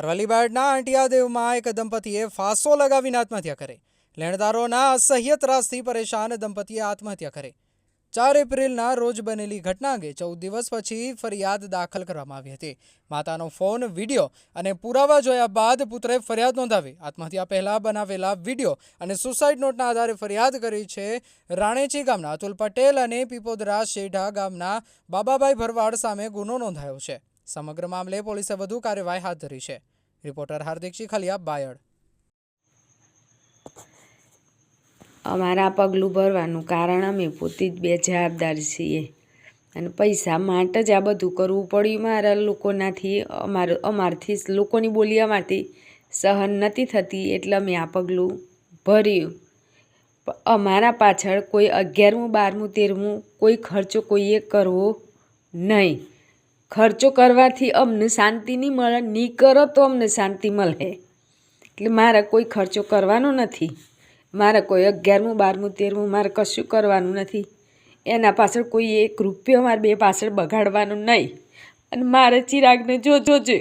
અરવલ્લીબાદના આંટિયાદેવમાં એક દંપતીએ ફાંસો લગાવીને આત્મહત્યા કરી। લેણદારોના અસહ્ય ત્રાસથી પરેશાન દંપતીએ આત્મહત્યા કરી। 4 એપ્રિલના રોજ બનેલી ઘટના અંગે 14 દિવસ પછી ફરિયાદ દાખલ કરવામાં આવી હતી। માતાનો ફોન, વિડીયો અને પુરાવા જોયા બાદ પુત્રે ફરિયાદ નોંધાવી। આત્મહત્યા પહેલા બનાવેલા વિડીયો અને સુસાઇડ નોટના આધારે ફરિયાદ કરી છે। રાણેચી ગામના અતુલ પટેલ અને પીપોદરા શેઢા ગામના બાબાભાઈ ભરવાડ સામે ગુનો નોંધાયો છે। સમગ્ર મામલે પોલીસે વધુ કાર્યવાહી હાથ ધરી છે। રિપોર્ટર હાર્દિક ચીખલિયા, બાયડ। અમારા પગલું ભરવાનું કારણ અમે પોતે જ બે જવાબદાર છીએ અને પૈસા માટે જ આ બધું કરવું પડ્યું। મારા લોકોનાથી અમારથી લોકોની બોલી અમારથી સહન નથી થતી એટલે અમે આ પગલું ભર્યું। અમારા પાછળ કોઈ 11મું 12મું 13મું કોઈ ખર્ચો કોઈએ કરવો નહીં। ખર્ચો કરવાથી અમને શાંતિ નહીં મળે, નહીં કરો તો અમને શાંતિ મળે। એટલે મારે કોઈ ખર્ચો કરવાનો નથી। મારે કોઈ 11મું 12મું 13મું મારે કશું કરવાનું નથી। એના પાછળ કોઈ 1 રૂપિયો મારે બે પાછળ બગાડવાનો નહીં। અને મારે ચિરાગને જોજે।